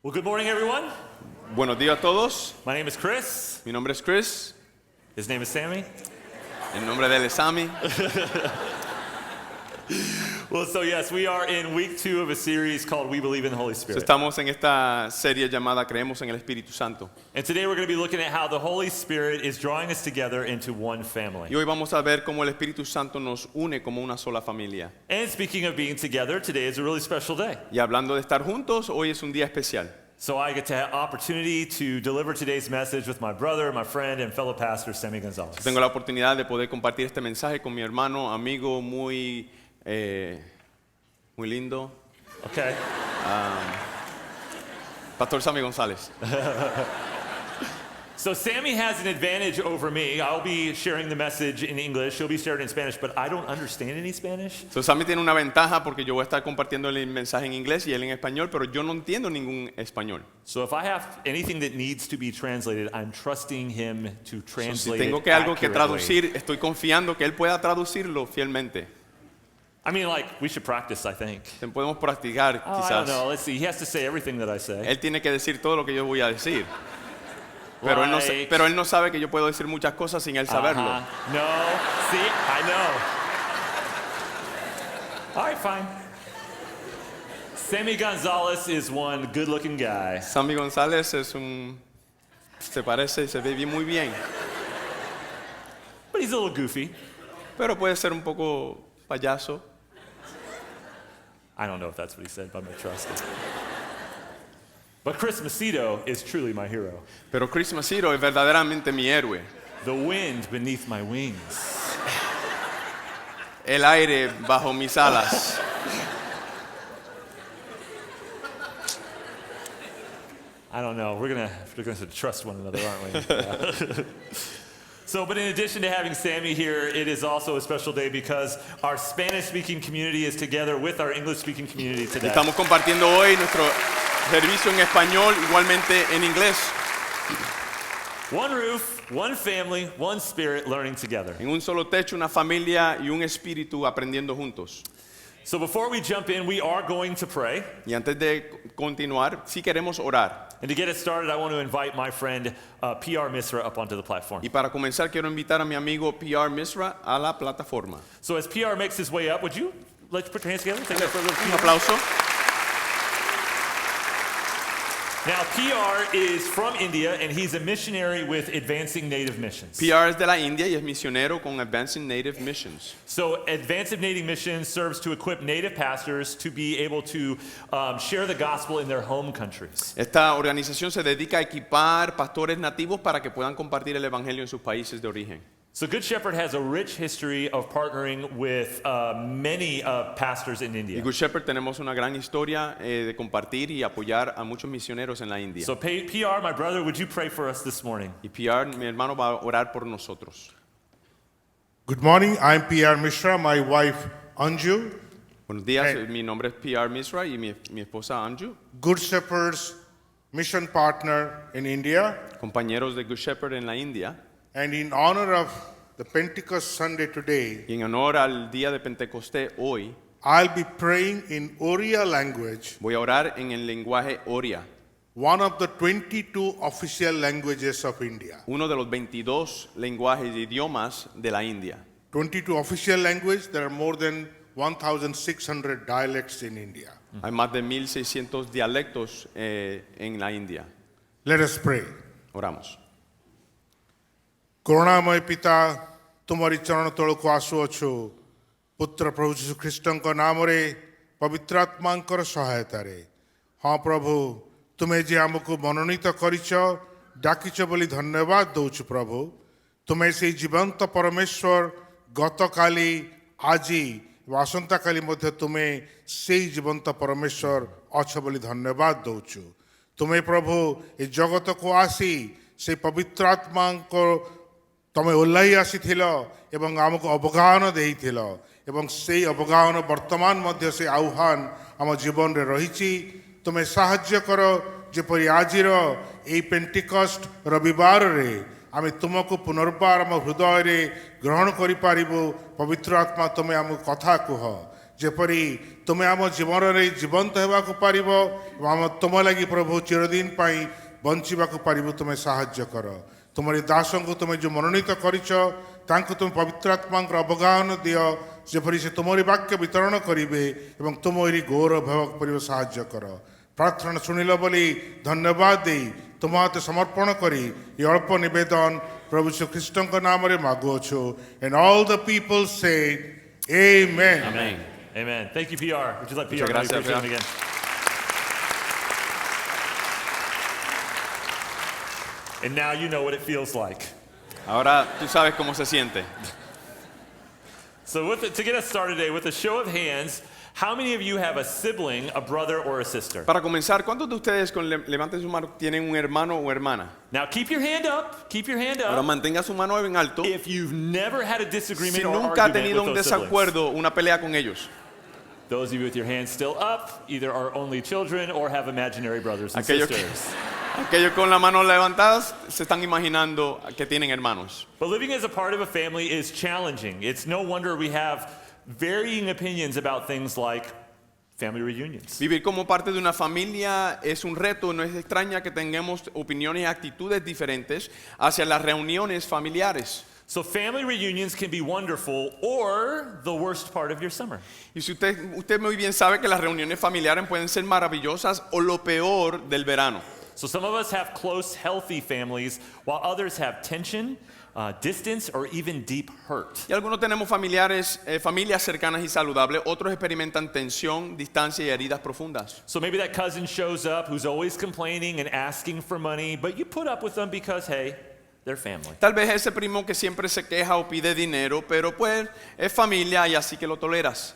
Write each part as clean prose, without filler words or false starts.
Well, good morning, everyone. Buenos días a todos. My name is Chris. Mi nombre es Chris. His name is Sammy. El nombre de él es Sammy. Well, so yes, we are in week 2 of a series called We Believe in the Holy Spirit. Estamos en esta serie llamada Creemos en el Espíritu Santo. And today we're going to be looking at how the Holy Spirit is drawing us together into one family. Y hoy vamos a ver cómo el Espíritu Santo nos une como una sola familia. And speaking of being together, today is a really special day. Y hablando de estar juntos, hoy es un día especial. So I get to have opportunity to deliver today's message with my brother, my friend, and fellow pastor, Sammy Gonzalez. Tengo la oportunidad de poder compartir este mensaje con mi hermano, amigo muy lindo, Okay. Pastor Sammy González. So Sammy has an advantage over me. I'll be sharing the message in English. He'll be sharing it in Spanish, but I don't understand any Spanish. So, Sammy tiene una ventaja porque yo voy a estar compartiendo el mensaje en inglés y él en español, pero yo no entiendo ningún español. So if I have anything that needs to be translated, I'm trusting him to Si translate tengo it que algo que accurately. traducir, estoy confiando que él pueda traducirlo fielmente. I mean, like, we should practice, I think. Podemos practicar, Oh, I don't quizás. know. Let's see. He has to say everything that I say. Él tiene que decir todo lo que yo voy a decir. Pero él no sabe que yo puedo decir muchas cosas sin él saberlo. No. See? I know. All right, fine. Sammy Gonzalez is one good-looking guy. Sammy González se ve muy bien, But he's a little goofy. pero puede ser un poco payaso. I don't know if that's what he said, but I'm going to trust it. But Chris Macedo is truly my hero. Pero Chris Macedo es verdaderamente mi héroe. The wind beneath my wings. El aire bajo mis alas. I don't know. We're gonna trust one another, aren't we? Yeah. But in addition to having Sammy here, it is also a special day because our Spanish-speaking community is together with our English-speaking community today. Estamos compartiendo hoy nuestro servicio en español, igualmente en inglés. One roof, one family, one spirit, learning together. En un solo techo, una familia y un espíritu aprendiendo juntos. So before we jump in, we are going to pray. Y antes de continuar, sí queremos orar. And to get it started, I want to invite my friend PR Misra up onto the platform. Y para comenzar, quiero invitar a mi amigo PR Misra a la plataforma. So as PR makes his way up, would you let's put your hands together? Take that for a little Un aplauso. Now, PR is from India, and he's a missionary with Advancing Native Missions. PR es de la India y es misionero con Advancing Native Missions. So, Advancing Native Missions serves to equip Native pastors to be able to share the gospel in their home countries. Esta organización se dedica a equipar pastores nativos para que puedan compartir el evangelio en sus países de origen. So, Good Shepherd has a rich history of partnering with many pastors in Y India. Good Shepherd tenemos una gran historia de compartir y apoyar a muchos misioneros en la India. So, PR, my brother, would you pray for us this morning? Y PR, mi hermano, va a orar por nosotros. Good morning. I'm PR Mishra, my wife Anju. Buenos días, Hey. mi nombre es PR Misra y mi esposa Anju, Good Shepherd's mission partner in India. compañeros de Good Shepherd en la India. And in honor of the Pentecost Sunday today, Y en honor al día de Pentecostés hoy, I'll be praying in Oriya language, voy a orar en el lenguaje Oria, one of the 22 official languages of India. uno de los 22 lenguajes y idiomas de la India. 22 official language, there are more than 1,600 dialects in India. Hay más de 1,600 dialectos en la India. Let us pray. Oramos. କରୁଣାମୟ ପିତା ତୁମରି ଚରଣ ତଳକୁ ଆସୁଅଛୁ ପୁତ୍ର ପ୍ରଭୁ ଯୀଶୁ ଖ୍ରୀଷ୍ଟଙ୍କ ନାମରେ ପବିତ୍ର ଆତ୍ମାଙ୍କର ସହାୟତାରେ ହଁ ପ୍ରଭୁ ତୁମେ ଯେ ଆମକୁ ମନୋନୀତ କରିଛ ଡାକିଛ ବୋଲି ଧନ୍ୟବାଦ ଦେଉଛୁ ପ୍ରଭୁ ତୁମେ ସେଇ ଜୀବନ୍ତ ପରମେଶ୍ୱର ଗତକାଲି ଆଜି ଆସନ୍ତାକାଲି ମଧ୍ୟ ତୁମେ ସେଇ ଜୀବନ୍ତ ପରମେଶ୍ୱର ଅଛ ବୋଲି ଧନ୍ୟବାଦ ଦେଉଛୁ ତୁମେ ପ୍ରଭୁ ଏ ଜଗତକୁ ଆସି ସେଇ ପବିତ୍ର ଆତ୍ମାଙ୍କ ତମେ ଓହ୍ଲାଇ ଆସିଥିଲ ଏବଂ ଆମକୁ ଅବଗାହନ ଦେଇଥିଲ ଏବଂ ସେଇ ଅବଗାହନ ବର୍ତ୍ତମାନ ମଧ୍ୟ ସେ ଆହ୍ୱାନ ଆମ ଜୀବନରେ ରହିଛି ତୁମେ ସାହାଯ୍ୟ କର ଯେପରି ଆଜିର ଏଇ ପେଣ୍ଟିକଷ୍ଟ ରବିବାରରେ ଆମେ ତୁମକୁ ପୁନର୍ବାର ଆମ ହୃଦୟରେ ଗ୍ରହଣ କରିପାରିବୁ ପବିତ୍ର ଆତ୍ମା ତୁମେ ଆମକୁ କଥା କୁହ ଯେପରି ତୁମେ ଆମ ଜୀବନରେ ଜୀବନ୍ତ ହେବାକୁ ପାରିବ ଏବଂ ତୁମ ଲାଗି ପ୍ରଭୁ ଚିରଦିନ ପାଇଁ ବଞ୍ଚିବାକୁ ପାରିବ ତୁମେ ସାହାଯ୍ୟ କର ତୁମରି ଦାସଙ୍କୁ ତୁମେ ଯେଉଁ ମନୋନୀତ କରିଛ ତାଙ୍କୁ ତୁମେ ପବିତ୍ର ଆତ୍ମାଙ୍କର ଅବଗାହନ ଦିଅ ଯେପରି ସେ ତୁମରି ବାକ୍ୟ ବିତରଣ କରିବେ ଏବଂ ତୁମରି ଗୌରବ ହେବାକୁ ପାରିବ ସାହାଯ୍ୟ କର ପ୍ରାର୍ଥନା ଶୁଣିଲ ବୋଲି ଧନ୍ୟବାଦ ଦେଇ ତୁମ ହାତେ ସମର୍ପଣ କରି ଏ ଅଳ୍ପ ନିବେଦନ ପ୍ରଭୁ ଶ୍ରୀଖ୍ରୀଷ୍ଟଙ୍କ ନାମରେ ମାଗୁଅଛୁ and all the people say amen. Amén. Amen. Thank you, PR. Would you let PR Muchas know you gracias, appreciate him again? And now you know what it feels like. Ahora tú sabes cómo se siente. So to get us started today, with a show of hands, how many of you have a sibling, a brother, or a sister? Para comenzar, ¿cuántos de ustedes levanten su mano tienen un hermano o hermana? Now keep your hand up. Keep your hand Ahora up. mantenga su mano en alto. If you've never had a disagreement Si or nunca ha argument tenido un with those siblings. desacuerdo, una pelea con ellos. Those of you with your hands still up, either are only children or have imaginary brothers and Aquellos sisters. Aquellos con las manos levantadas se están imaginando que tienen hermanos. But living as a part of a family is challenging. It's no wonder we have varying opinions about things like family reunions. Vivir como parte de una familia es un reto, no es extraña que tengamos opiniones y actitudes diferentes hacia las reuniones familiares. So family reunions can be wonderful or the worst part of your summer. Y si usted muy bien sabe que las reuniones familiares pueden ser maravillosas o lo peor del verano. So some of us have close, healthy families, while others have tension, distance, or even deep hurt. Y algunos tenemos familiares, familias cercanas y saludables, otros experimentan tensión, distancia y heridas profundas. So maybe that cousin shows up who's always complaining and asking for money, but you put up with them because, hey, they're family. Tal vez ese primo que siempre se queja o pide dinero, pero pues es familia y así que lo toleras.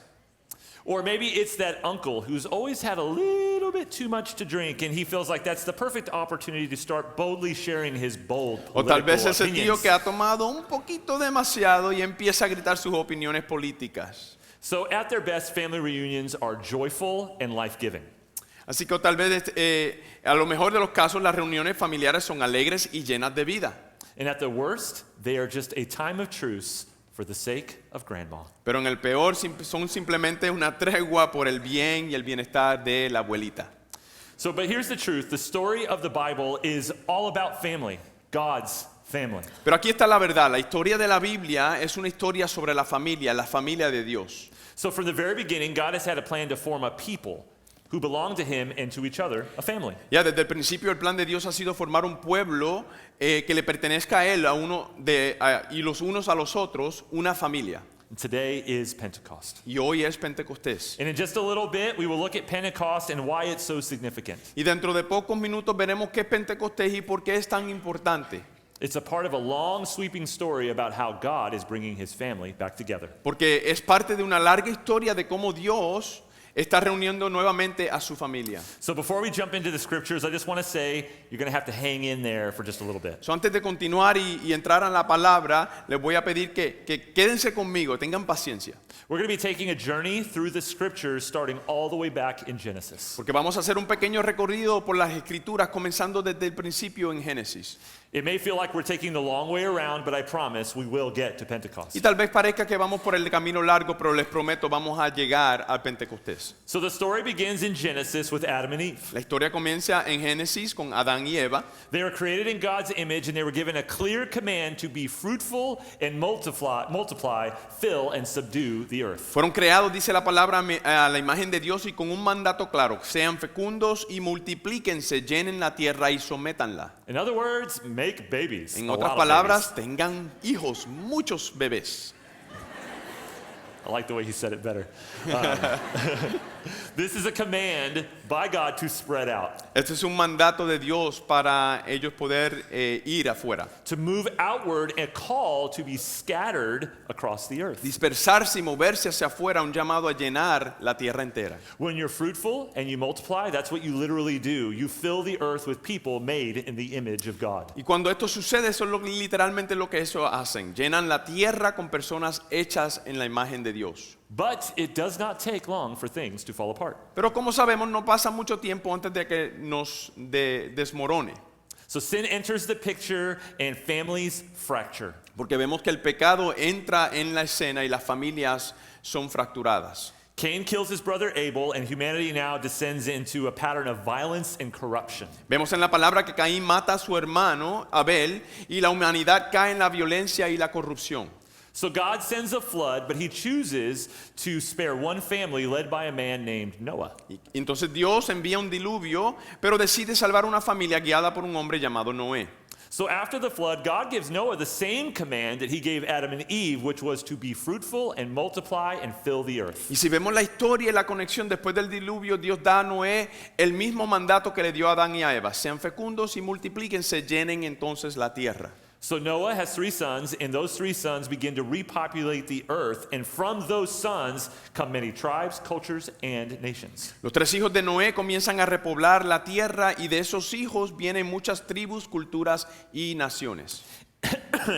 Or maybe it's that uncle who's always had a little bit too much to drink and he feels like that's the perfect opportunity to start boldly sharing his bold O tal political vez ese tío opinions. que ha tomado un poquito demasiado y empieza a gritar sus opiniones políticas. So at their best, family reunions are joyful and life-giving. Así que tal vez a lo mejor de los casos las reuniones familiares son alegres y llenas de vida. And at the worst, they are just a time of truce for the sake of grandma. Pero en el peor son simplemente una tregua por el bien y el bienestar de la abuelita. So, but here's the truth. The story of the Bible is all about family, God's family. Pero aquí está la verdad. La historia de la Biblia es una historia sobre la familia de Dios. So from the very beginning, God has had a plan to form a people who belong to him and to each other, a family. Ya desde el principio el plan de Dios ha sido formar un pueblo que le pertenezca a él, y los unos a los otros, una familia. And today is Pentecost. Y hoy es Pentecostés. And in just a little bit, we will look at Pentecost and why it's so significant. Y dentro de pocos minutos veremos qué es Pentecostés y por qué es tan importante. It's a part of a long, sweeping story about how God is bringing his family back together. Porque es parte de una larga historia de cómo Dios está reuniendo nuevamente a su familia. So before we jump into the scriptures, I just want to say you're going to have to hang in there for just a little bit. So, antes de continuar y entrar en la palabra, les voy a pedir que quédense conmigo, tengan paciencia. We're going to be taking a journey through the scriptures starting all the way back in Genesis. Porque vamos a hacer un pequeño recorrido por las escrituras comenzando desde el principio en Génesis. It may feel like we're taking the long way around, but I promise we will get to Pentecost. Y tal vez parezca que vamos por el camino largo, pero les prometo vamos a llegar al Pentecostés. So the story begins in Genesis with Adam and Eve. La historia comienza en Génesis con Adán y Eva. They were created in God's image and they were given a clear command to be fruitful and multiply, fill and subdue the earth. Fueron creados, dice la palabra, a la imagen de Dios y con un mandato claro: sean fecundos y multiplíquense, llenen la tierra y sométanla. In other words, make babies. En a otras lot of palabras, tengan hijos, muchos bebés. babies. I like the way he said it better. This is a command by God to spread out, Este es un mandato de Dios para ellos poder ir afuera, to move outward, a call to be scattered across the earth. dispersarse y moverse hacia afuera, un llamado a llenar la tierra entera. When you're fruitful and you multiply, that's what you literally do. You fill the earth with people made in the image of God. Y cuando esto sucede, eso es literalmente lo que eso hacen. Llenan la tierra con personas hechas en la imagen de Dios. But it does not take long for things to fall apart. Pero como sabemos, no pasa mucho tiempo antes de que nos desmorone. So sin enters the picture and families fracture. Porque vemos que el pecado entra en la escena y las familias son fracturadas. Cain kills his brother Abel, and humanity now descends into a pattern of violence and corruption. Vemos en la palabra que Caín mata a su hermano Abel y la humanidad cae en la violencia y la corrupción. So God sends a flood, but he chooses to spare one family led by a man named Noah. Y entonces Dios envía un diluvio, pero decide salvar una familia guiada por un hombre llamado Noé. So after the flood, God gives Noah the same command that he gave Adam and Eve, which was to be fruitful and multiply and fill the earth. Y si vemos la historia y la conexión después del diluvio, Dios da a Noé el mismo mandato que le dio a Adán y a Eva. Sean fecundos y multiplíquense, llenen entonces la tierra. So Noah has 3 sons, and those 3 sons begin to repopulate the earth, and from those sons come many tribes, cultures, and nations. Los 3 hijos de Noé comienzan a repoblar la tierra y de esos hijos vienen muchas tribus, culturas y naciones.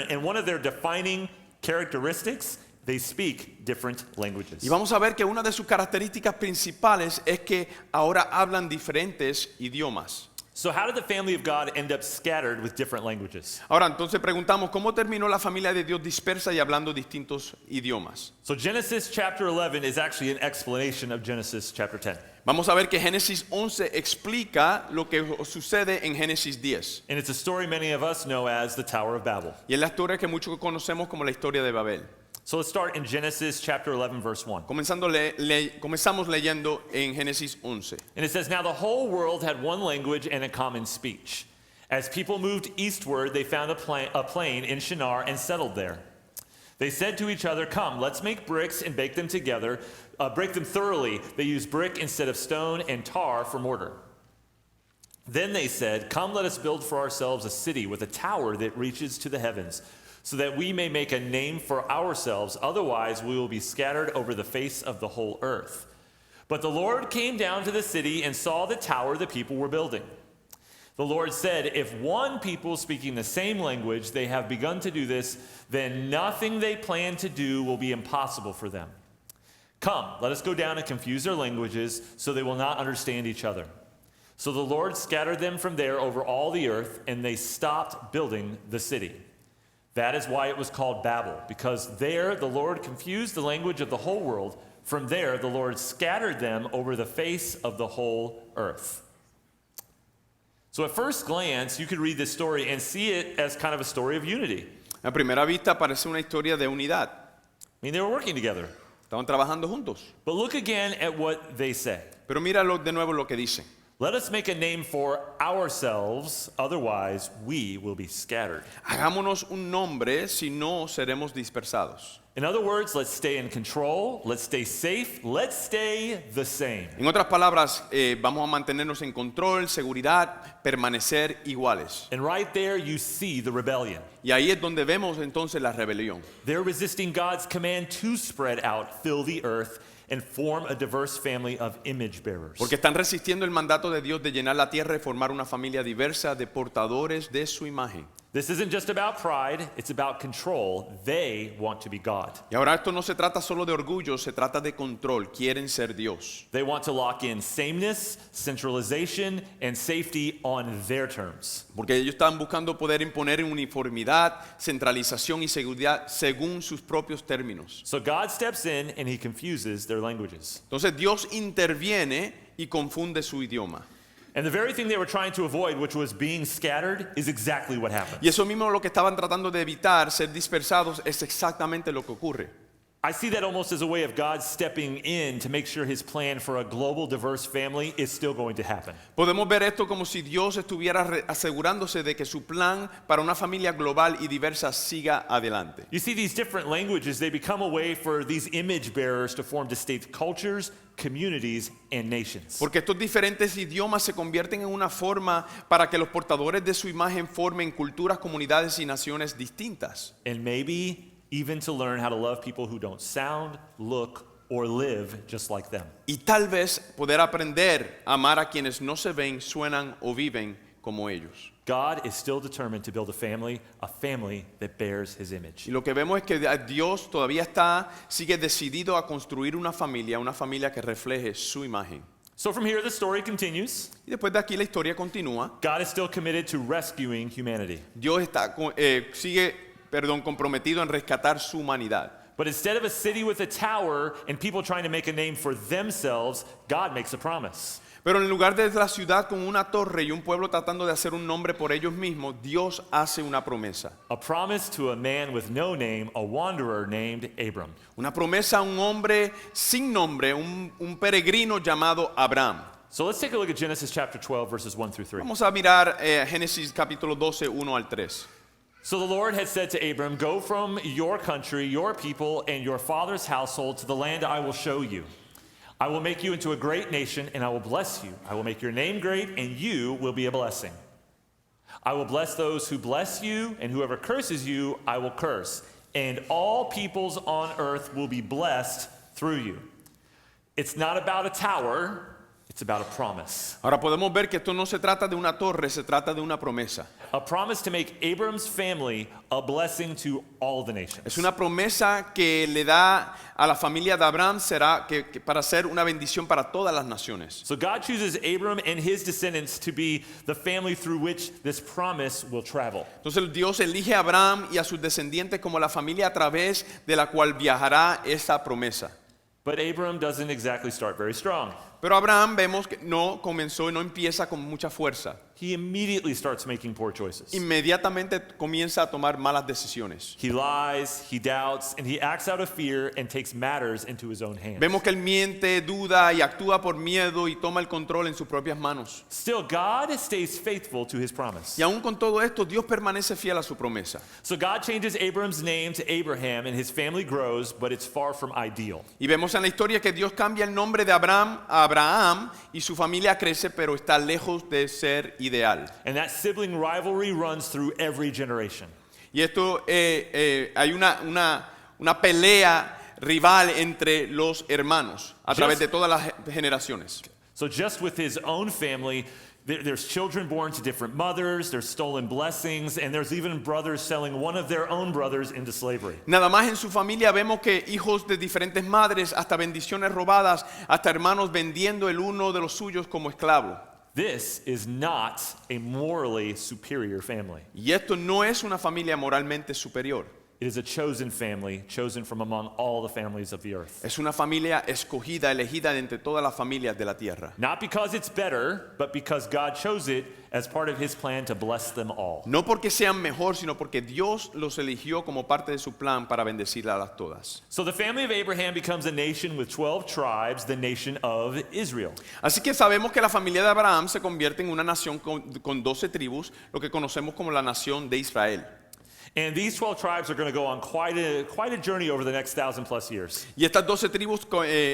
And one of their defining characteristics, they speak different languages. Y vamos a ver que una de sus características principales es que ahora hablan diferentes idiomas. So how did the family of God end up scattered with different languages? Ahora, entonces preguntamos, ¿cómo terminó la familia de Dios dispersa y hablando distintos idiomas? So Genesis chapter 11 is actually an explanation of Genesis chapter 10. Vamos a ver que Génesis 11 explica lo que sucede en Génesis 10. And it's a story many of us know as the Tower of Babel. Y es la historia que muchos conocemos como la historia de Babel. So let's start in Genesis chapter 11 verse 1. Comenzamos leyendo en Génesis 11. And it says, "Now the whole world had one language and a common speech. As people moved eastward, they found a plain in Shinar and settled there. They said to each other, 'Come, let's make bricks and bake them together, break them thoroughly.' They used brick instead of stone and tar for mortar. Then they said, 'Come, let us build for ourselves a city with a tower that reaches to the heavens, so that we may make a name for ourselves. Otherwise, we will be scattered over the face of the whole earth.' But the Lord came down to the city and saw the tower the people were building. The Lord said, 'If one people speaking the same language, they have begun to do this, then nothing they plan to do will be impossible for them. Come, let us go down and confuse their languages, so they will not understand each other.' So the Lord scattered them from there over all the earth, and they stopped building the city. That is why it was called Babel, because there the Lord confused the language of the whole world. From there the Lord scattered them over the face of the whole earth." So at first glance, you could read this story and see it as kind of a story of unity. A primera vista parece una historia de unidad. I mean, they were working together. Estaban trabajando juntos. But look again at what they say. Pero míralo de nuevo lo que dicen. "Let us make a name for ourselves, otherwise we will be scattered." Hagámonos un nombre, si no seremos dispersados. In other words, let's stay in control, let's stay safe, let's stay the same. En otras palabras, vamos a mantenernos en control, seguridad, permanecer iguales. And right there you see the rebellion. Y ahí es donde vemos entonces la rebelión. They're resisting God's command to spread out, fill the earth, and form a diverse family of image bearers. Porque están resistiendo el mandato de Dios de llenar la tierra y formar una familia diversa de portadores de su imagen. This isn't just about pride, it's about control. They want to be God. Y ahora esto no se trata solo de orgullo, se trata de control. Quieren ser Dios. They want to lock in sameness, centralization, and safety on their terms. Porque ellos están buscando poder imponer uniformidad, centralización y seguridad según sus propios términos. So God steps in and he confuses their languages. Entonces Dios interviene y confunde su idioma. And the very thing they were trying to avoid, which was being scattered, is exactly what happened. Y eso mismo lo que estaban tratando de evitar, ser dispersados, es exactamente lo que ocurre. I see that almost as a way of God stepping in to make sure his plan for a global diverse family is still going to happen. Podemos ver esto como si Dios estuviera asegurándose de que su plan para una familia global y diversa siga adelante. You see, these different languages, they become a way for these image bearers to form distinct cultures, communities, and nations. Porque estos diferentes idiomas se convierten en una forma para que los portadores de su imagen formen culturas, comunidades y naciones distintas. And maybe even to learn how to love people who don't sound, look, or live just like them. Y tal vez poder aprender a amar a quienes no se ven, suenan o viven como ellos. God is still determined to build a family that bears his image. Y lo que vemos es que Dios todavía sigue decidido a construir una familia que refleje su imagen. So from here, the story continues. Y después de aquí la historia continúa. God is still committed to rescuing humanity. Dios sigue comprometido en rescatar su humanidad. But instead of a city with a tower and people trying to make a name for themselves, God makes a promise. Pero en lugar de la ciudad con una torre y un pueblo tratando de hacer un nombre por ellos mismos, Dios hace una promesa. A promise to a man with no name, a wanderer named Abram. Una promesa a un hombre sin nombre, un peregrino llamado Abraham. So let's take a look at Genesis chapter 12, verses 1 through 3. Vamos a mirar Génesis capítulo 12, 1 al 3. So the Lord had said to Abram, "Go from your country, your people, and your father's household to the land I will show you. I will make you into a great nation, and I will bless you. I will make your name great, and you will be a blessing. I will bless those who bless you, and whoever curses you, I will curse. And all peoples on earth will be blessed through you." It's not about a tower, it's about a promise. Ahora podemos ver que esto no se trata de una torre, se trata de una promesa. A promise to make Abram's family a blessing to all the nations. Es una promesa que le da a la familia de Abraham será que para ser una bendición para todas las naciones. So God chooses Abram and his descendants to be the family through which this promise will travel. Entonces Dios elige a Abraham y a sus descendientes como la familia a través de la cual viajará esa promesa. But Abram doesn't exactly start very strong. Pero Abraham vemos que no comenzó y no empieza con mucha fuerza. He immediately starts making poor choices. Inmediatamente comienza a tomar malas decisiones. He lies, he doubts, and he acts out of fear and takes matters into his own hands. Vemos que él miente, duda y actúa por miedo y toma el control en sus propias manos. Still, God stays faithful to his promise. Y aún con todo esto, Dios permanece fiel a su promesa. So God changes Abram's name to Abraham and his family grows, but it's far from ideal. Y vemos en la historia que Dios cambia el nombre de Abraham a Abraham y su familia crece, pero está lejos de ser ideal. And that sibling rivalry runs through every generation. Y esto hay una pelea rival entre los hermanos a través de todas las generaciones. So just with his own family, there's children born to different mothers, there's stolen blessings, and there's even brothers selling one of their own brothers into slavery. Nada más en su familia vemos que hijos de diferentes madres, hasta bendiciones robadas, hasta hermanos vendiendo el uno de los suyos como esclavo. This is not a morally superior family. Y esto no es una familia moralmente superior. It is a chosen family, chosen from among all the families of the earth. Es una familia escogida, elegida de entre todas las familias de la tierra. Not because it's better, but because God chose it as part of his plan to bless them all. No porque sean mejor, sino porque Dios los eligió como parte de su plan para bendecirlas a todas. So the family of Abraham becomes a nation with 12 tribes, the nation of Israel. Así que sabemos que la familia de Abraham se convierte en una nación con 12 tribus, lo que conocemos como la nación de Israel. And these 12 tribes are going to go on quite a journey over the next 1,000+ years. Y estas 12 tribus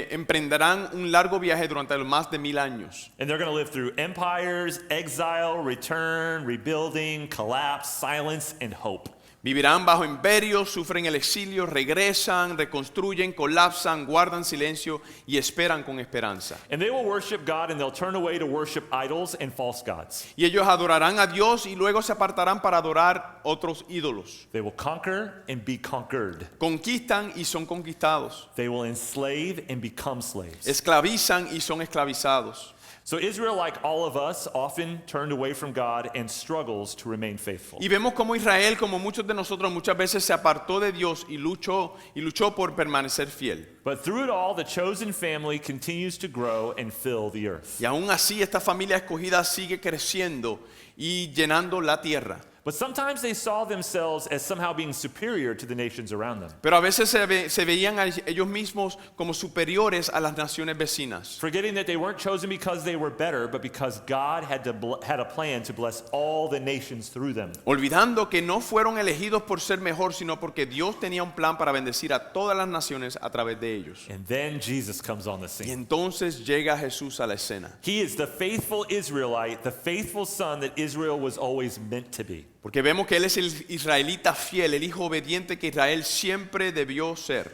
emprenderán un largo viaje durante los más de 1000 años. And they're going to live through empires, exile, return, rebuilding, collapse, silence, and hope. Vivirán bajo imperios, sufren el exilio, regresan, reconstruyen, colapsan, guardan silencio y esperan con esperanza. And they will worship God and they'll turn away to worship idols and false gods. Y ellos adorarán a Dios y luego se apartarán para adorar otros ídolos. They will conquer and be conquered. Conquistan y son conquistados. They will enslave and become slaves. Esclavizan y son esclavizados. So Israel, like all of us, often turned away from God and struggles to remain faithful. Y vemos como Israel, como muchos de nosotros, muchas veces se apartó de Dios y luchó por permanecer fiel. But through it all, the chosen family continues to grow and fill the earth. Y aún así esta familia escogida sigue creciendo y llenando la tierra. But sometimes they saw themselves as somehow being superior to the nations around them, Pero a veces se veían a ellos mismos como superiores a las naciones vecinas. forgetting that they weren't chosen because they were better, but because God had a plan to bless all the nations through them. Olvidando que no fueron elegidos por ser mejor, sino porque Dios tenía un plan para bendecir a todas las naciones a través de ellos. And then Jesus comes on the Y scene. entonces llega Jesús a la escena. He is the faithful Israelite, the faithful son that Israel was always meant to be. Porque vemos que Él es el israelita fiel, el hijo obediente que Israel siempre debió ser.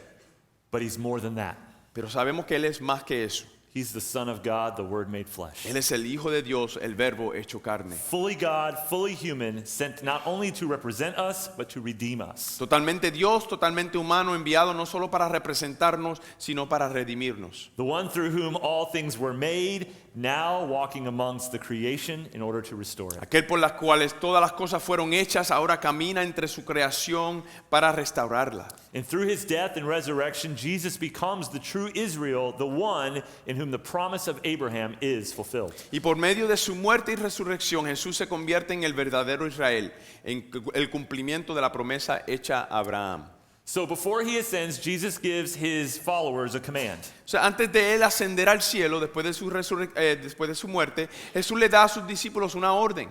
But he's more than that. Pero sabemos que Él es más que eso. He's the Son of God, the Word made flesh. Él es el Hijo de Dios, el Verbo hecho carne. Fully God, fully human, sent not only to represent us, but to redeem us. Totalmente Dios, totalmente humano, enviado no solo para representarnos, sino para redimirnos. The one through whom all things were made now walking amongst the creation in order to restore it. Aquel por las cuales todas las cosas fueron hechas, ahora camina entre su creación para restaurarla. And through his death and resurrection, Jesus becomes the true Israel, the one in whom the promise of Abraham is fulfilled. Y por medio de su muerte y resurrección, Jesús se convierte en el verdadero Israel, en el cumplimiento de la promesa hecha a Abraham. So before he ascends, Jesus gives his followers a command. O sea, antes de él ascender al cielo, después de su muerte, Jesús le da a sus discípulos una orden.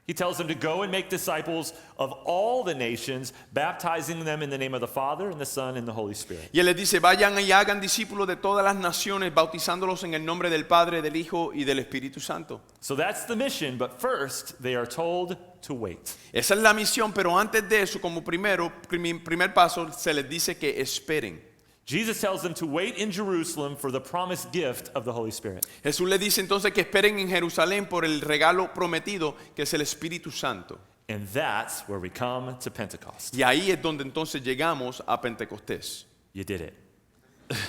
He tells them to go and make disciples of all the nations, baptizing them in the name of the Father and the Son and the Holy Spirit. Y él les dice, vayan y hagan discípulos de todas las naciones, bautizándolos en el nombre del Padre, del Hijo y del Espíritu Santo. So that's the mission, but first they are told to wait. Esa es la misión, pero antes de eso, como primer paso, se les dice que esperen. Jesus tells them to wait in Jerusalem for the promised gift of the Holy Spirit. Jesús les dice entonces que esperen en Jerusalén por el regalo prometido, que es el Espíritu Santo. And that's where we come to Pentecost. Y ahí es donde entonces llegamos a Pentecostés. You did it.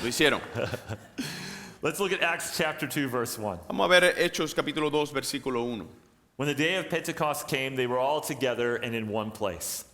Lo hicieron. Let's look at Acts chapter 2, verse 1. Vamos a ver Hechos capítulo 2, versículo 1. When the day of Pentecost came, they were all together and in one place.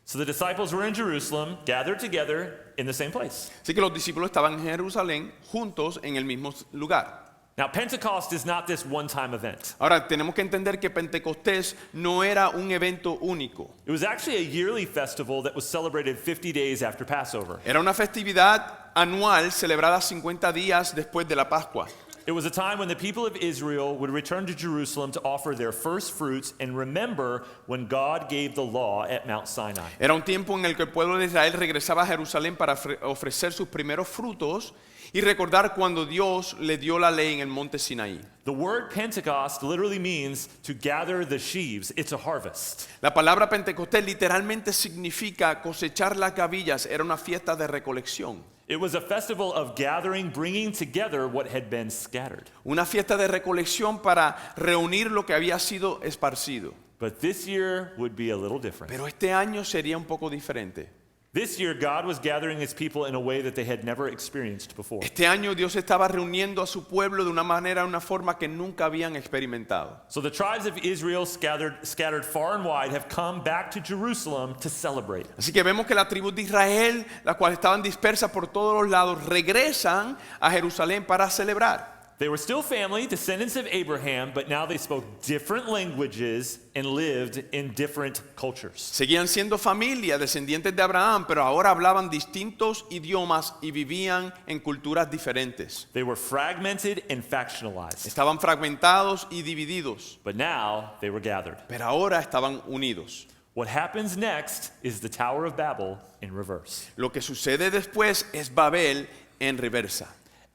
So the disciples were in Jerusalem, gathered together in the same place. Así que los discípulos estaban en Jerusalén juntos en el mismo lugar. Now, Pentecost is not this one-time event. Ahora, tenemos que entender que Pentecostés no era un evento único. It was actually a yearly festival that was celebrated 50 days after Passover. Era una festividad anual celebrada 50 días después de la Pascua. It was a time when the people of Israel would return to Jerusalem to offer their first fruits and remember when God gave the law at Mount Sinai. Era un tiempo en el que el pueblo de Israel regresaba a Jerusalén para ofrecer sus primeros frutos y recordar cuando Dios le dio la ley en el monte Sinaí. The word Pentecost literally means to gather the sheaves. It's a harvest. La palabra Pentecostés literalmente significa cosechar las gavillas. Era una fiesta de recolección. It was a festival of gathering, bringing together what had been scattered. Una fiesta de recolección para reunir lo que había sido esparcido. But this year would be a little different. Pero este año sería un poco diferente. This year, God was gathering his people in a way that they had never experienced before. Este año Dios estaba reuniendo a su pueblo de una manera, una forma que nunca habían experimentado. So the tribes of Israel scattered far and wide have come back to Jerusalem to celebrate. Así que vemos que las tribus de Israel, las cuales estaban dispersas por todos los lados, regresan a Jerusalén para celebrar. They were still family, descendants of Abraham, but now they spoke different languages and lived in different cultures. Seguían siendo familia, descendientes de Abraham, pero ahora hablaban distintos idiomas y vivían en culturas diferentes. They were fragmented and factionalized, Estaban fragmentados y divididos, but now they were gathered. pero ahora estaban unidos. What happens next is the Tower of Babel in reverse. Lo que sucede después es Babel en reversa.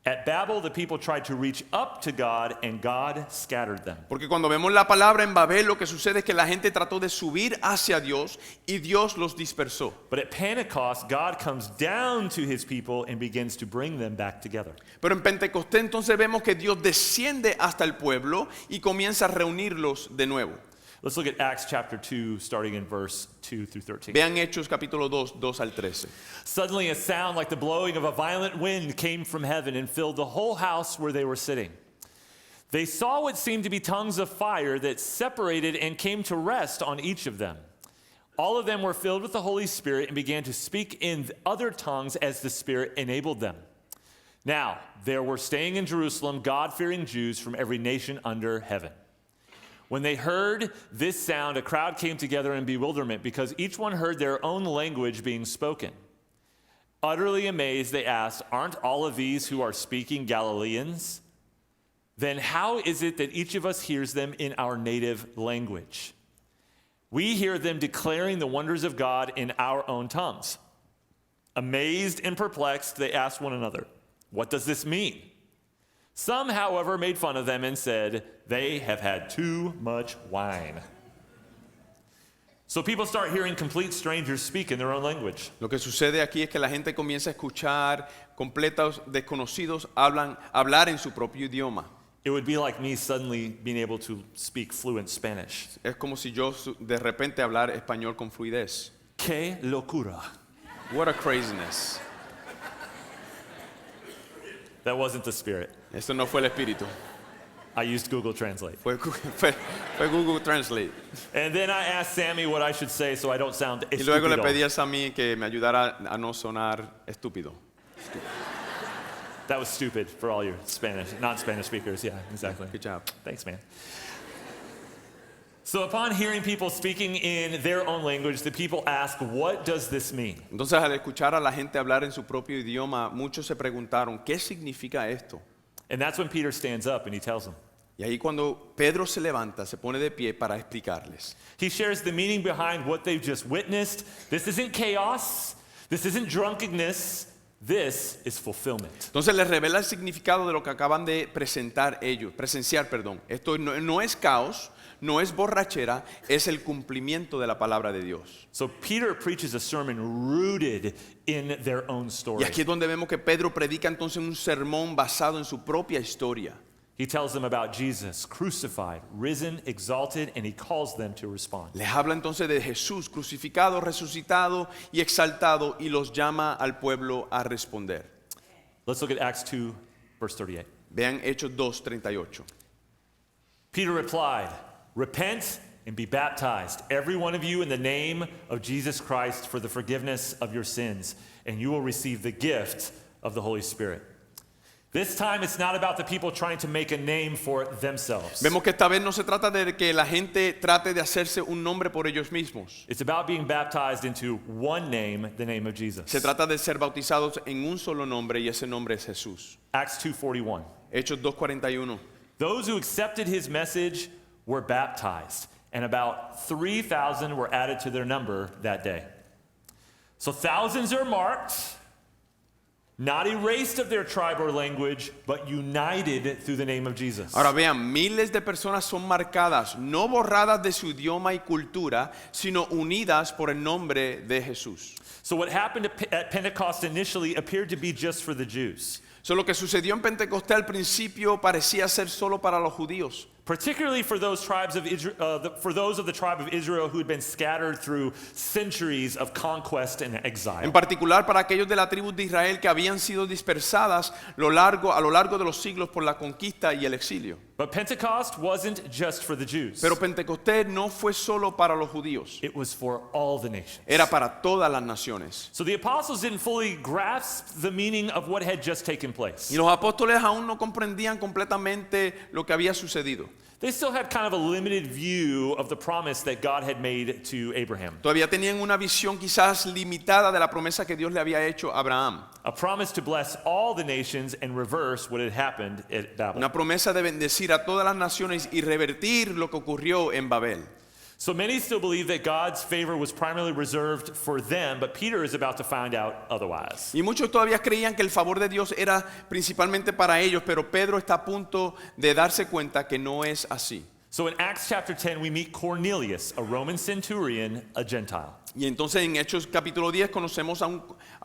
At Babel, the people tried to reach up to God, and God scattered them. Porque cuando vemos la palabra en Babel, lo que sucede es que la gente trató de subir hacia Dios y Dios los dispersó. But at Pentecost, God comes down to his people and begins to bring them back together. Pero en Pentecostés entonces vemos que Dios desciende hasta el pueblo y comienza a reunirlos de nuevo. Let's look at Acts chapter 2, starting in verse 2 through 13. Vean Hechos capítulo 2, 2 al 13. Suddenly, a sound like the blowing of a violent wind came from heaven and filled the whole house where they were sitting. They saw what seemed to be tongues of fire that separated and came to rest on each of them. All of them were filled with the Holy Spirit and began to speak in other tongues as the Spirit enabled them. Now, there were staying in Jerusalem God-fearing Jews from every nation under heaven. When they heard this sound, a crowd came together in bewilderment because each one heard their own language being spoken. Utterly amazed, they asked, "Aren't all of these who are speaking Galileans? Then how is it that each of us hears them in our native language? We hear them declaring the wonders of God in our own tongues." Amazed and perplexed, they asked one another, "What does this mean?" Some, however, made fun of them and said, "They have had too much wine." So people start hearing complete strangers speak in their own language. Lo que sucede aquí es que la gente comienza a escuchar completos desconocidos hablar en su propio idioma. It would be like me suddenly being able to speak fluent Spanish. Es como si yo de repente hablar español con fluidez. ¡Qué locura! What a craziness. That wasn't the Spirit. Esto no fue el espíritu. I used Google Translate. Fue Google Translate. And then I asked Sammy what I should say so I don't sound Y luego le estúpido. pedí a Sammy que me ayudara a no sonar estúpido. That was stupid for all your Spanish, non-Spanish speakers. Yeah, exactly. Good job. Thanks, man. So upon hearing people speaking in their own language, the people ask, what does this mean? Entonces, al escuchar a la gente hablar en su propio idioma, muchos se preguntaron, ¿qué significa esto? And that's when Peter stands up and he tells them. Y ahí cuando Pedro se levanta, se pone de pie para explicarles. He shares the meaning behind what they've just witnessed. This isn't chaos. This isn't drunkenness. This is fulfillment. Entonces les revela el significado de lo que acaban de presenciar. Esto no es caos, no es borrachera, es el cumplimiento de la palabra de Dios. So Peter preaches a sermon rooted in their own Y story. aquí es donde vemos que Pedro predica entonces un sermón basado en su propia historia. He tells them about Jesus, crucified, risen, exalted, and he calls them to respond. Les habla entonces de Jesús crucificado, resucitado y exaltado y los llama al pueblo a responder. Let's look at Acts 2, verse 38. Vean Hechos 2:38. Peter replied, repent and be baptized, every one of you, in the name of Jesus Christ for the forgiveness of your sins, and you will receive the gift of the Holy Spirit. This time it's not about the people trying to make a name for themselves. Vemos que esta vez no se trata de que la gente trate de hacerse un nombre por ellos mismos. It's about being baptized into one name, the name of Jesus. Se trata de ser bautizados en un solo nombre y ese nombre es Jesús. Acts 2:41. Hechos 2:41. Those who accepted his message were baptized, and about 3,000 were added to their number that day. So thousands are marked, not erased of their tribe or language, but united through the name of Jesus. Ahora vean, miles de personas son marcadas, no borradas de su idioma y cultura, sino unidas por el nombre de Jesús. So what happened at Pentecost initially appeared to be just for the Jews, So, lo que sucedió en Pentecostés al principio parecía ser solo para los judíos. particularly for those tribes of Israel, for those of the tribe of Israel who had been scattered through centuries of conquest and exile. En particular para aquellos de la tribu de Israel que habían sido dispersadas a lo largo de los siglos por la conquista y el exilio. But Pentecost wasn't just for the Jews. Pero Pentecostés no fue solo para los judíos, It was for all the nations. era para todas las naciones. So the apostles didn't fully grasp the meaning of what had just taken place. Y los apóstoles aún no comprendían completamente lo que había sucedido. They still had kind of a limited view of the promise that God had made to Abraham. Todavía tenían una visión quizás limitada de la promesa que Dios le había hecho a Abraham. A promise to bless all the nations and reverse what had happened at Babel. Una promesa de bendecir a todas las naciones y revertir lo que ocurrió en Babel. So many still believe that God's favor was primarily reserved for them, but Peter is about to find out otherwise. Y muchos todavía creían que el favor de Dios era principalmente para ellos, pero Pedro está a punto de darse cuenta que no es así. So in Acts chapter 10, we meet Cornelius, a Roman centurion, a Gentile. Y entonces en Hechos capítulo 10 conocemos a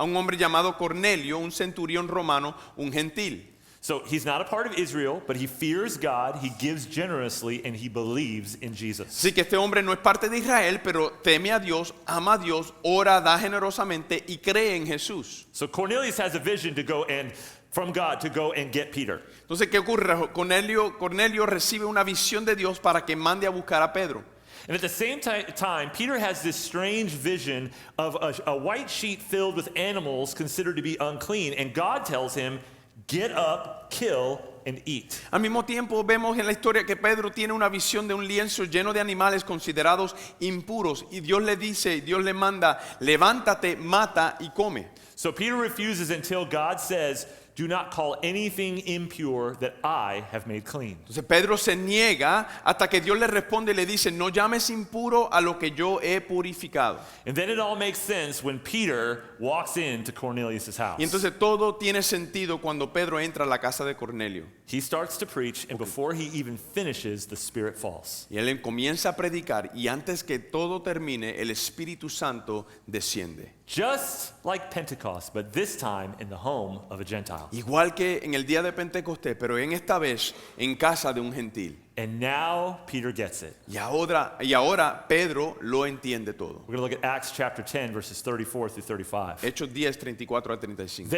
un hombre llamado Cornelio, un centurión romano, un gentil. So he's not a part of Israel, but he fears God, he gives generously, and he believes in Jesus. Así que este hombre no es parte de Israel, pero teme a Dios, ama a Dios, ora, da generosamente y cree en Jesús. So Cornelius has a vision to go and from God to go and get Peter. Entonces, ¿qué ocurre? Cornelio recibe una visión de Dios para que mande a buscar a Pedro. And at the same time, Peter has this strange vision of a white sheet filled with animals considered to be unclean, and God tells him, get up, kill, and eat. Al mismo tiempo vemos en la historia que Pedro tiene una visión de un lienzo lleno de animales considerados impuros y Dios le manda, levántate, mata y come. So Peter refuses until God says, do not call anything impure that I have made clean. Entonces Pedro se niega hasta que Dios le responde y le dice, no llames impuro a lo que yo he purificado. And then it all makes sense when Peter walks into Cornelius' house. Y entonces todo tiene sentido cuando Pedro entra a la casa de Cornelio. He starts to preach, and before he even finishes, the Spirit falls. Y él comienza a predicar y antes que todo termine, el Espíritu Santo desciende. just like Pentecost, but this time in the home of a Gentile. Igual que en el día de Pentecostés, pero en esta vez en casa de un gentil. And now Peter gets it. Y ahora Pedro lo entiende todo. We're going to look at Acts chapter 10, verses 34 through 35. Hechos 10, 34 a 35.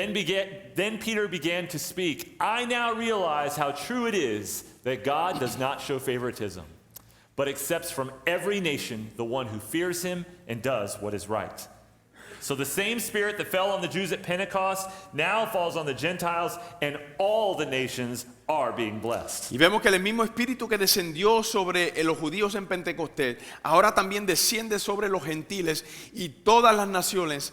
Then Peter began to speak. I now realize how true it is that God does not show favoritism, but accepts from every nation the one who fears him and does what is right. So the same spirit that fell on the Jews at Pentecost now falls on the Gentiles, and all the nations are being blessed. Y vemos que el mismo espíritu que descendió sobre los judíos en Pentecostés, ahora también desciende sobre los gentiles y todas las naciones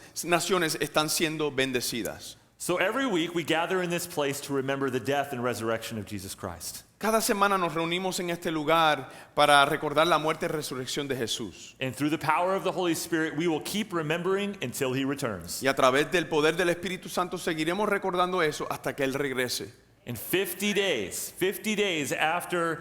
están siendo bendecidas. So every week we gather in this place to remember the death and resurrection of Jesus Christ. Cada semana nos reunimos en este lugar para recordar la muerte y resurrección de Jesús. And through the power of the Holy Spirit, we will keep remembering until he returns. Y a través del poder del Espíritu Santo seguiremos recordando eso hasta que Él regrese. In 50 days after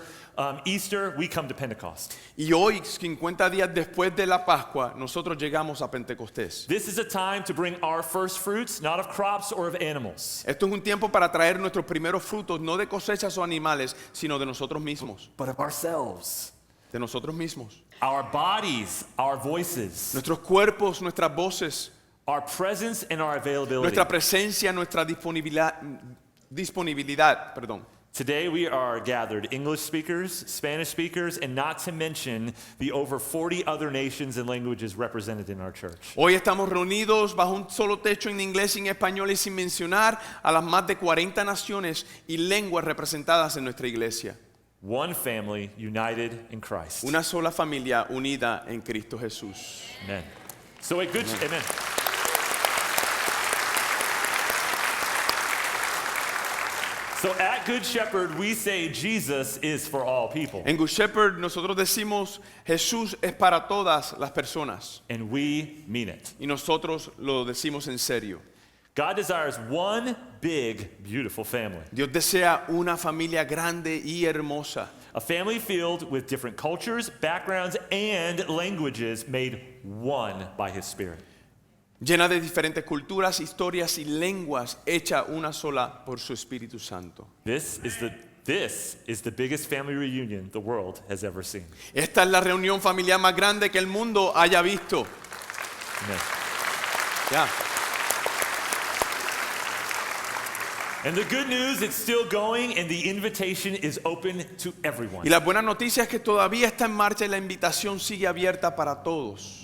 Easter, we come to Pentecost. Y hoy, 50 días después de la Pascua, nosotros llegamos a Pentecostés. This is a time to bring our first fruits, not of crops or of animals, Esto es un tiempo para traer nuestros primeros frutos, no de cosechas o animales, sino de nosotros mismos. but of ourselves. De nosotros mismos. Our bodies, our voices, Nuestros cuerpos, nuestras voces, our presence and our availability. nuestra presencia, nuestra disponibilidad. Today we are gathered English speakers, Spanish speakers, and not to mention the over 40 other nations and languages represented in our church. Hoy estamos reunidos bajo un solo techo en inglés y en español y sin mencionar a las más de 40 naciones y lenguas representadas en nuestra iglesia. One family united in Christ. Una sola familia unida en Cristo Jesús. Amen. So a good, amen. So at Good Shepherd, we say Jesus is for all people. En Good Shepherd nosotros decimos Jesús es para todas las personas And we mean it. y nosotros lo decimos en serio. God desires one big, beautiful family. Dios desea una familia grande y hermosa. A family filled with different cultures, backgrounds, and languages made one by His Spirit. Llena de diferentes culturas, historias y lenguas, hecha una sola por su Espíritu Santo. This is the biggest family reunion the world has ever seen. Esta es la reunión familiar más grande que el mundo haya visto. Amen. Ya. And the good news, it's still going, and the invitation is open to everyone. Y la buena noticia es que todavía está en marcha y la invitación sigue abierta para todos.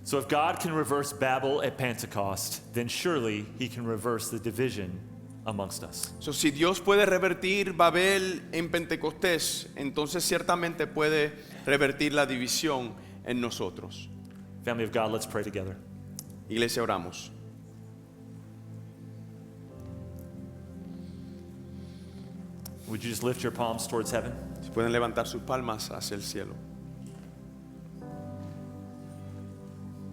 So if God can reverse Babel at Pentecost, then surely He can reverse the division amongst us. So, si Dios puede revertir Babel en Pentecostés, entonces ciertamente puede revertir la división en nosotros. Family of God, let's pray together. Iglesia, oramos. Would you just lift your palms towards heaven? Si pueden levantar sus palmas hacia el cielo.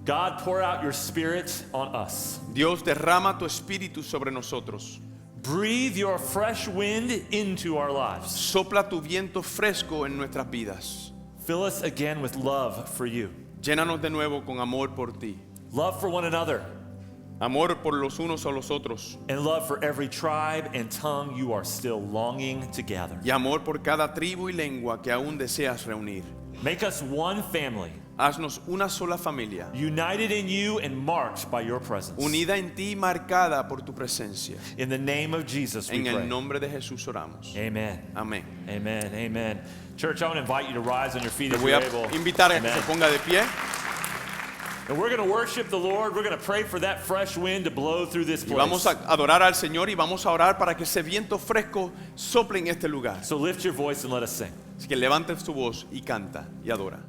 God, pour out your Spirit on us. Dios, derrama tu espíritu sobre nosotros. Breathe your fresh wind into our lives. Sopla tu viento fresco en nuestras vidas. Fill us again with love for you, Llénanos de nuevo con amor por ti. love for one another, Amor por los unos a los otros. and love for every tribe and tongue you are still longing to gather. Y amor por cada tribu y lengua que aún deseas reunir. Make us one family, Haznos una sola familia, united in you and marked by your presence. unida en ti, marcada por tu presencia. In the name of Jesus we En el pray. nombre de Jesús oramos. Amen. Amén. Amen. Amen. Church, I want to invite you to rise on your feet Te if voy you're a able. invitar a que se Amen. ponga de pie. And we're going to worship the Lord. We're going to pray for that fresh wind to blow through this Y vamos place. a adorar al Señor y vamos a orar para que ese viento fresco sople en este lugar. So lift your voice and let us sing. Así que levantes tu voz y canta y adora.